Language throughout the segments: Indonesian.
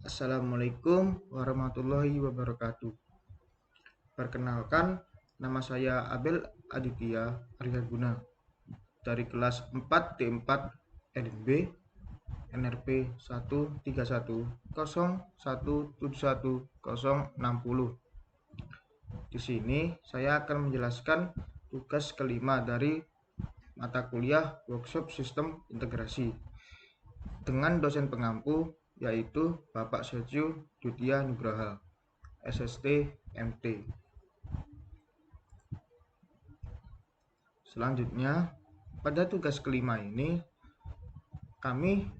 Assalamualaikum warahmatullahi wabarakatuh. Perkenalkan, nama saya Abel Aditya Aryaguna dari kelas 4D4 LNB NRP 13101710060. Di sini saya akan menjelaskan tugas kelima dari mata kuliah workshop sistem integrasi dengan dosen pengampu yaitu Bapak Sergio Dudya Nugraha, SST MT. Selanjutnya, pada tugas kelima ini kami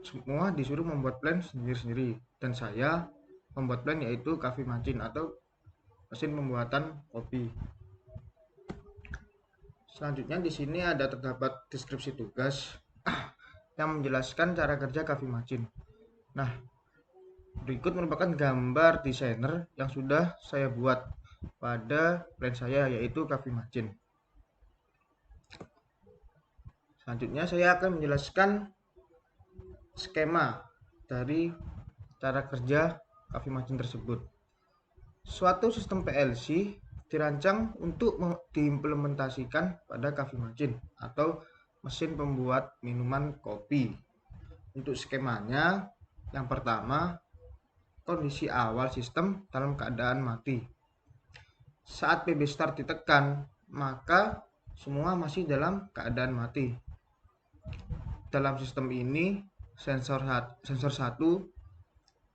semua disuruh membuat plan sendiri-sendiri, dan saya membuat plan yaitu coffee machine atau mesin pembuatan kopi. Selanjutnya di sini terdapat deskripsi tugas yang menjelaskan cara kerja coffee machine. Nah, berikut merupakan gambar desainer yang sudah saya buat pada plan saya yaitu coffee machine. Selanjutnya saya akan menjelaskan skema dari cara kerja coffee machine tersebut. Suatu sistem PLC dirancang untuk diimplementasikan pada coffee machine atau mesin pembuat minuman kopi. Untuk skemanya, yang pertama, kondisi awal sistem dalam keadaan mati. Saat PB start ditekan, maka semua masih dalam keadaan mati. Dalam sistem ini, sensor 1,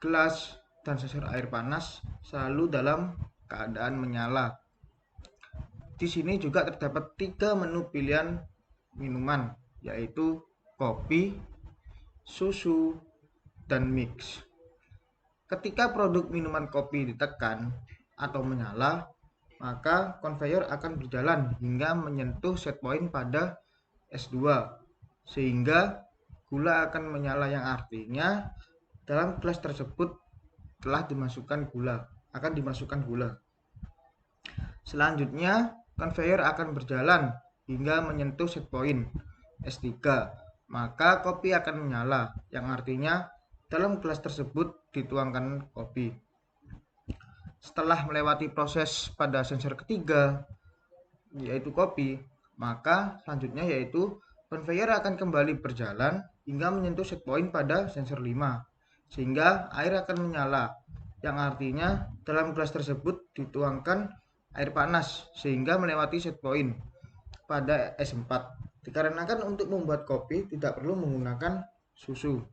gelas, dan sensor air panas selalu dalam keadaan menyala. Di sini juga terdapat 3 menu pilihan minuman, yaitu kopi, susu, dan mix. Ketika produk minuman kopi ditekan atau menyala, maka konveyor akan berjalan hingga menyentuh set point pada S2, sehingga gula akan menyala, yang artinya dalam gelas tersebut telah dimasukkan gula. Selanjutnya, konveyor akan berjalan hingga menyentuh set point S3, maka kopi akan menyala, yang artinya dalam gelas tersebut dituangkan kopi. Setelah melewati proses pada sensor ketiga, yaitu kopi, maka selanjutnya yaitu konveyor akan kembali berjalan hingga menyentuh set point pada sensor 5, sehingga air akan menyala, yang artinya dalam gelas tersebut dituangkan air panas sehingga melewati set point pada S4. Dikarenakan untuk membuat kopi tidak perlu menggunakan susu.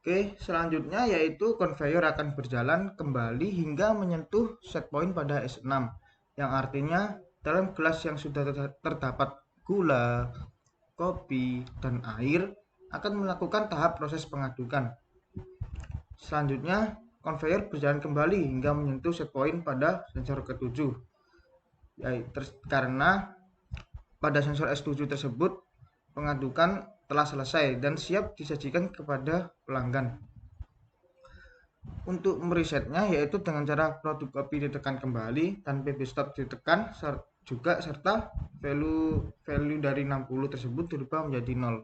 Oke, selanjutnya yaitu konveyor akan berjalan kembali hingga menyentuh set point pada S6, yang artinya dalam gelas yang sudah terdapat gula, kopi, dan air akan melakukan tahap proses pengadukan. Selanjutnya, konveyor berjalan kembali hingga menyentuh set point pada sensor ke-7, karena pada sensor S7 tersebut pengadukan telah selesai dan siap disajikan kepada pelanggan. Untuk meresetnya yaitu dengan cara produk kopi ditekan kembali dan PB stop ditekan juga, serta value dari 60 tersebut dirubah menjadi 0.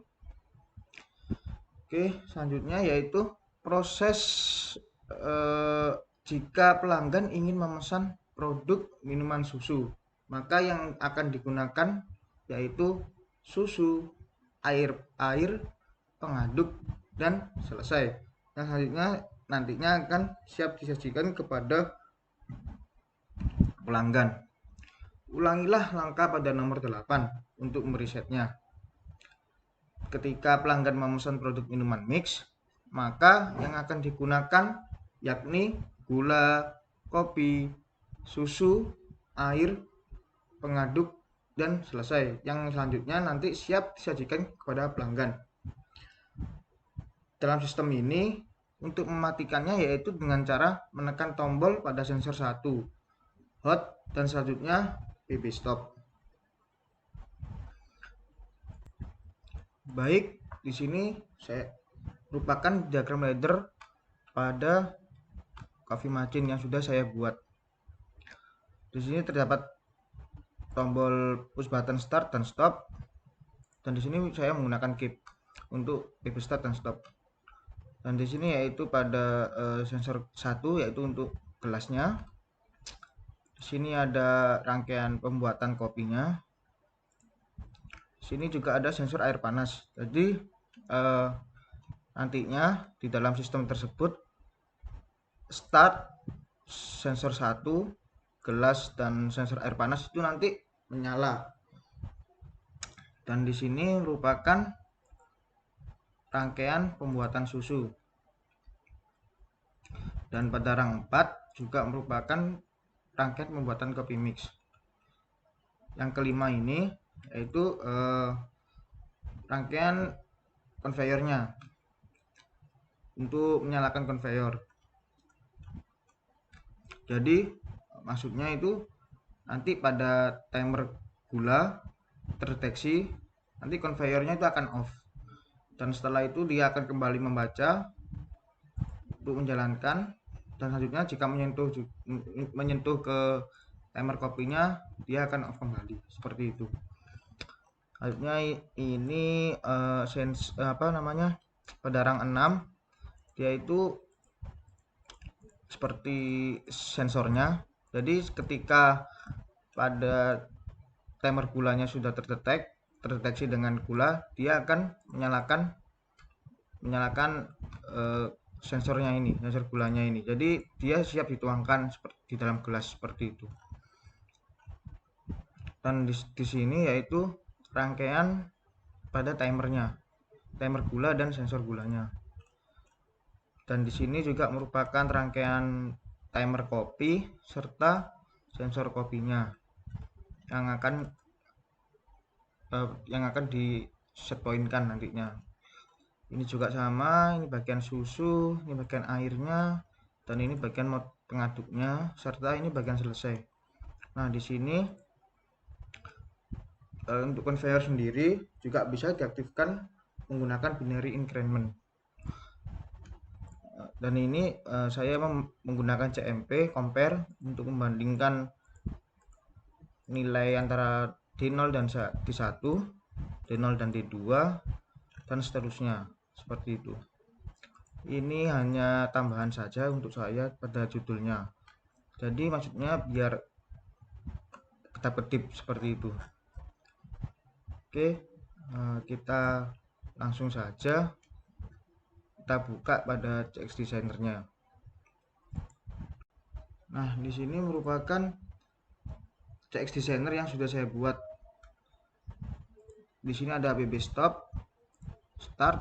Oke, selanjutnya yaitu proses jika pelanggan ingin memesan produk minuman susu, maka yang akan digunakan yaitu susu, air, pengaduk, dan selesai. Yang selanjutnya nantinya akan siap disajikan kepada pelanggan. Ulangilah langkah pada nomor 8 untuk meresetnya. Ketika pelanggan memesan produk minuman mix, maka yang akan digunakan yakni gula, kopi, susu, air, pengaduk, dan selesai. Yang selanjutnya nanti siap disajikan kepada pelanggan. Dalam sistem ini, untuk mematikannya yaitu dengan cara menekan tombol pada sensor 1, hot, dan selanjutnya PB stop. Baik, di sini saya merupakan diagram ladder pada coffee machine yang sudah saya buat. Di sini terdapat tombol push button start dan stop, dan di sini saya menggunakan key untuk PB start dan stop. Dan di sini yaitu pada sensor 1 yaitu untuk gelasnya. Di sini ada rangkaian pembuatan kopinya. Di sini juga ada sensor air panas. Jadi nantinya di dalam sistem tersebut start sensor 1, gelas dan sensor air panas itu nanti menyala. Dan di sini merupakan rangkaian pembuatan susu. Dan pada rang 4 juga merupakan rangkaian pembuatan kopi mix. Yang kelima ini yaitu rangkaian konveyornya untuk menyalakan konveyor. Jadi maksudnya itu nanti pada timer gula terdeteksi, nanti konveyornya itu akan off. Dan setelah itu dia akan kembali membaca untuk menjalankan, dan selanjutnya jika menyentuh ke timer kopinya, dia akan off kembali seperti itu. Selanjutnya ini pada rang 6 dia itu seperti sensornya. Jadi ketika pada timer gulanya sudah terdeteksi dengan gula, dia akan menyalakan sensornya ini, sensor gulanya ini. Jadi dia siap dituangkan di dalam gelas seperti itu. Dan di sini yaitu rangkaian pada timernya, timer gula dan sensor gulanya. Dan di sini juga merupakan rangkaian timer kopi serta sensor kopinya yang akan di set pointkan nantinya. Ini juga sama, ini bagian susu, ini bagian airnya, dan ini bagian pengaduknya, serta ini bagian selesai. Nah, di sini untuk conveyor sendiri juga bisa diaktifkan menggunakan binary increment. Dan ini saya menggunakan CMP compare untuk membandingkan nilai antara D0 dan D1, D0 dan D2, dan seterusnya seperti itu. Ini hanya tambahan saja untuk saya pada judulnya. Jadi maksudnya biar kedap-kedip seperti itu. Oke, kita langsung saja kita buka pada CX Designer-nya. Nah, di sini merupakan CX Designer yang sudah saya buat. Di sini ada BB stop, start.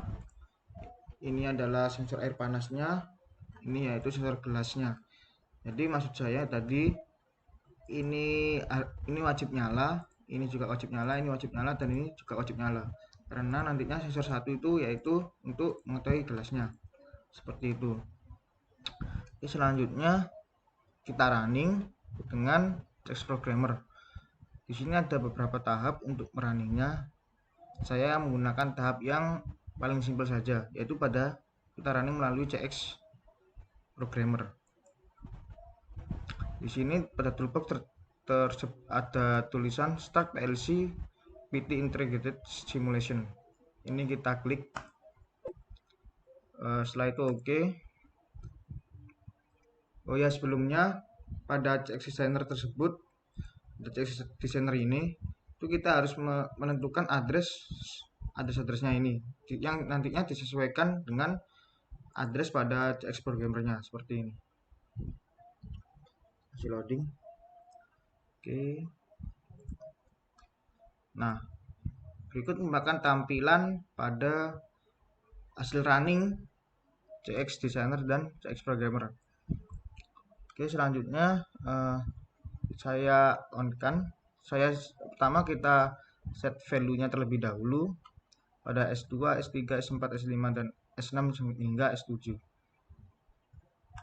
Ini adalah sensor air panasnya. Ini yaitu sensor gelasnya. Jadi maksud saya tadi ini wajib nyala, ini juga wajib nyala, ini wajib nyala, dan ini juga wajib nyala. Karena nantinya sensor 1 itu yaitu untuk mengetahui gelasnya. Seperti itu. Oke, selanjutnya kita running dengan CX Programmer. Di sini ada beberapa tahap untuk merunningnya. Saya menggunakan tahap yang paling simpel saja, yaitu pada kita running melalui CX Programmer. Di sini pada toolbox ada tulisan Start PLC PT Integrated Simulation. Ini kita klik. Setelah itu oke. Oh ya, sebelumnya pada CX Designer tersebut, CX Designer ini itu kita harus menentukan address-nya ini yang nantinya disesuaikan dengan address pada CX Programmer-nya seperti ini. Masih loading. Oke. Nah, berikut merupakan tampilan pada hasil running CX Designer dan CX Programmer. Oke, selanjutnya saya on-kan. Pertama kita set value-nya terlebih dahulu pada S2, S3, S4, S5 dan S6 hingga S7.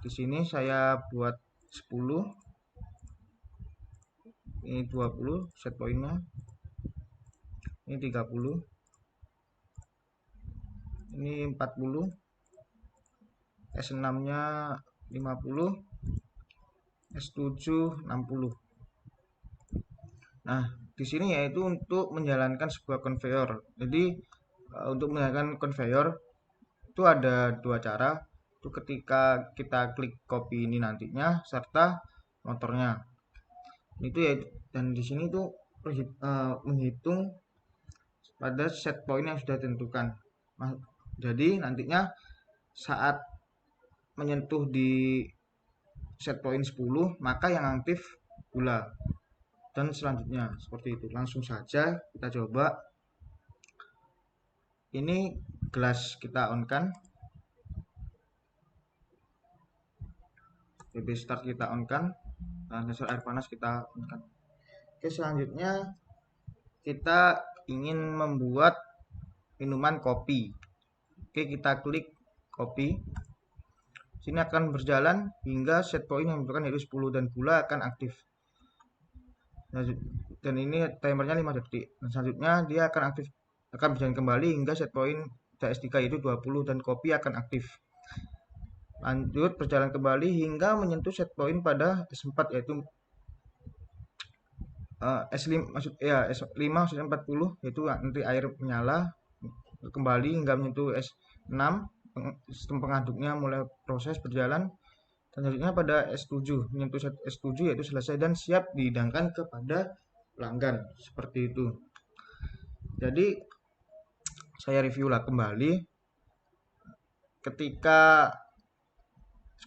Di sini saya buat 10. Ini 20 set pointnya. Ini 30. Ini 40. S6-nya 50. S7 60. Nah, di sini yaitu untuk menjalankan sebuah conveyor. Jadi untuk menjalankan conveyor itu ada dua cara. Itu ketika kita klik copy ini nantinya serta motornya. Itu ya, dan di sini tuh menghitung pada set point yang sudah ditentukan. Jadi nantinya saat menyentuh di set point 10, maka yang aktif gula. Dan selanjutnya seperti itu. Langsung saja kita coba. Ini gelas kita on kan. BB start kita on kan. Dan sensor air panas kita on kan. Oke, selanjutnya kita ingin membuat minuman kopi. Oke, kita klik kopi. Sini akan berjalan hingga set point yang menentukan yaitu 10 dan gula akan aktif. Dan ini timernya 5 detik. Dan selanjutnya dia akan berjalan kembali hingga set point DS3 yaitu 20 dan kopi akan aktif. Lanjut berjalan kembali hingga menyentuh set point pada S4 yaitu S5 S5 maksudnya 40 yaitu nanti air menyala kembali hingga menyentuh S6, sistem pengaduknya mulai proses berjalan. Dan selanjutnya pada S7 menyentuh set S7 yaitu selesai dan siap dihidangkan kepada pelanggan seperti itu. Jadi saya review lah kembali. Ketika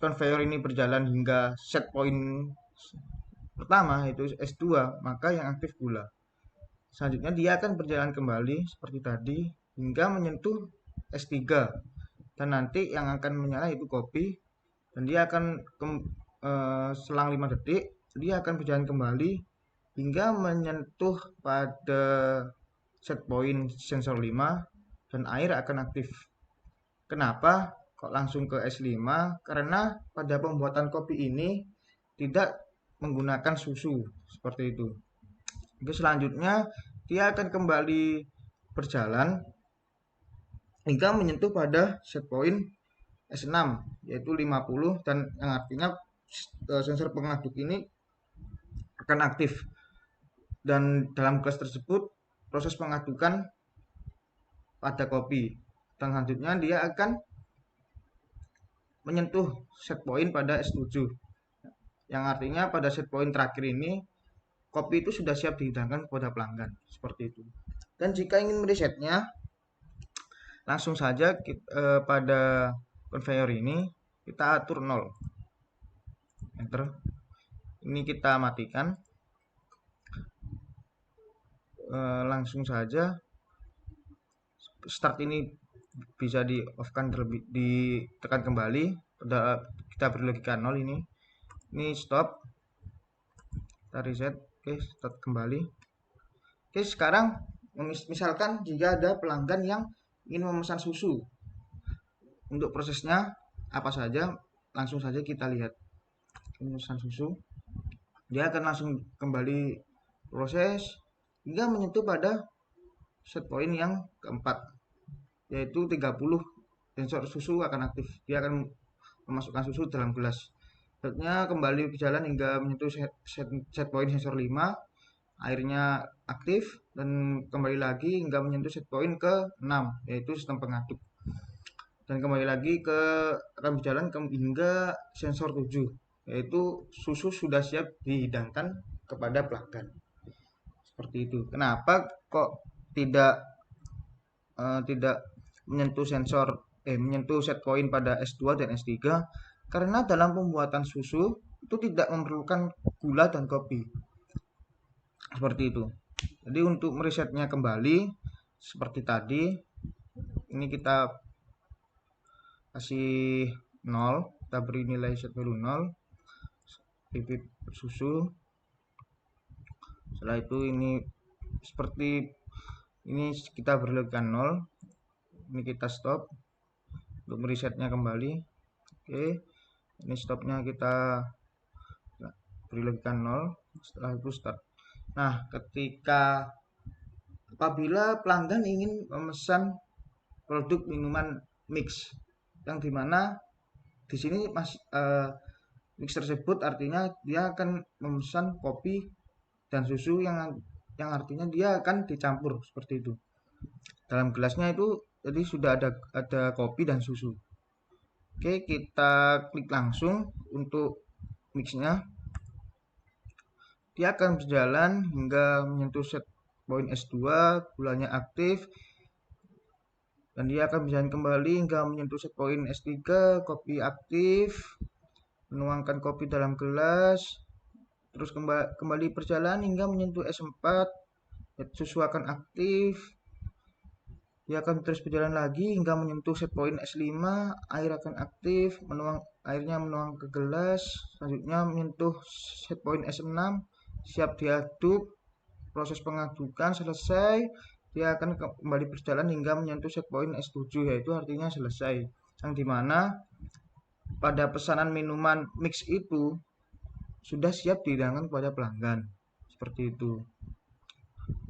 conveyor ini berjalan hingga set point pertama yaitu S2, maka yang aktif gula. Selanjutnya dia akan berjalan kembali seperti tadi hingga menyentuh S3 dan nanti yang akan menyala itu kopi dan dia akan selang 5 detik dia akan berjalan kembali hingga menyentuh pada set point sensor 5 dan air akan aktif. Kenapa kok langsung ke S5? Karena pada pembuatan kopi ini tidak menggunakan susu seperti itu. Oke, selanjutnya dia akan kembali berjalan hingga menyentuh pada set point S6 yaitu 50 dan yang artinya sensor pengaduk ini akan aktif. Dan dalam kelas tersebut proses pengadukan pada kopi. Dan selanjutnya dia akan menyentuh set point pada S7. Yang artinya pada set point terakhir ini kopi itu sudah siap dihidangkan kepada pelanggan seperti itu. Dan jika ingin meresetnya langsung saja pada conveyor ini kita atur 0. Enter. Ini kita matikan. Langsung saja start ini bisa di off kan ditekan kembali. Kita beri logika 0 ini. Ini stop. Kita reset. Oke, start kembali. Oke, sekarang misalkan jika ada pelanggan yang ingin memesan susu. Untuk prosesnya apa saja? Langsung saja kita lihat. Memesan susu. Dia akan langsung kembali proses hingga menyentuh pada set point yang keempat yaitu 30. Sensor susu akan aktif. Dia akan memasukkan susu dalam gelas. Selanjutnya kembali berjalan hingga menyentuh set point sensor 5, airnya aktif dan kembali lagi hingga menyentuh set point ke-6 yaitu sistem pengaduk. Dan kembali lagi akan berjalan hingga sensor 7 yaitu susu sudah siap dihidangkan kepada pelanggan. Seperti itu. Kenapa kok tidak menyentuh menyentuh set point pada S2 dan S3? Karena dalam pembuatan susu itu tidak memerlukan gula dan kopi. Seperti itu. Jadi untuk meresetnya kembali seperti tadi, ini kita kasih 0, kita beri nilai set value 0, pipip susu. Setelah itu ini seperti ini kita berikan 0. Ini kita stop untuk meresetnya kembali. Oke. Ini stopnya kita beri logika 0. Setelah itu start. Nah, apabila pelanggan ingin memesan produk minuman mix, yang dimana di sini mix tersebut artinya dia akan memesan kopi dan susu yang artinya dia akan dicampur seperti itu. Dalam gelasnya itu Jadi sudah ada kopi dan susu. Oke, kita klik langsung untuk mixnya. Dia akan berjalan hingga menyentuh set point S2, gulanya aktif, dan dia akan berjalan kembali hingga menyentuh set point S3, kopi aktif, menuangkan kopi dalam gelas, terus kembali berjalan hingga menyentuh S4, susu akan aktif, dia akan terus berjalan lagi hingga menyentuh set point S5, air akan aktif, airnya menuang ke gelas, selanjutnya menyentuh set point S6, siap diaduk, proses pengadukan selesai, dia akan kembali berjalan hingga menyentuh set point S7, yaitu artinya selesai. Yang dimana pada pesanan minuman mix itu sudah siap dihidangkan kepada pelanggan. Seperti itu.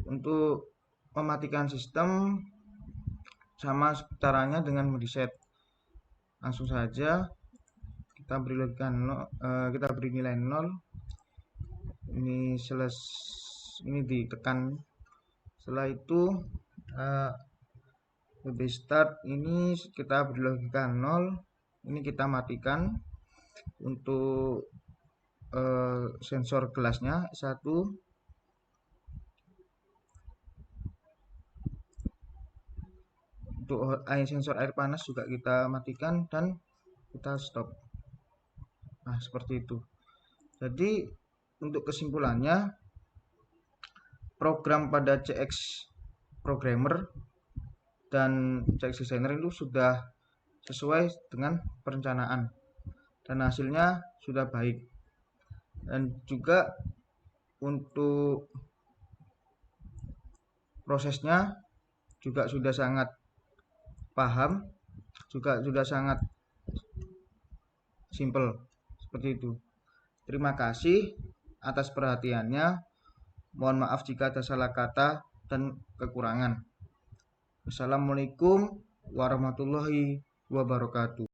Untuk mematikan sistem sama caranya dengan mereset. Langsung saja kita beri nilai 0. Ini ditekan. Setelah itu lebih start ini kita beri logika 0. Ini kita matikan untuk sensor gelasnya 1. Untuk sensor air panas juga kita matikan dan kita stop. Nah, seperti itu. Jadi untuk kesimpulannya, program pada CX Programmer dan CX Designer itu sudah sesuai dengan perencanaan dan hasilnya sudah baik. Dan juga untuk prosesnya juga sudah sangat paham, juga sudah sangat simple. Seperti itu. Terima kasih atas perhatiannya. Mohon maaf jika ada salah kata dan kekurangan. Wassalamualaikum warahmatullahi wabarakatuh.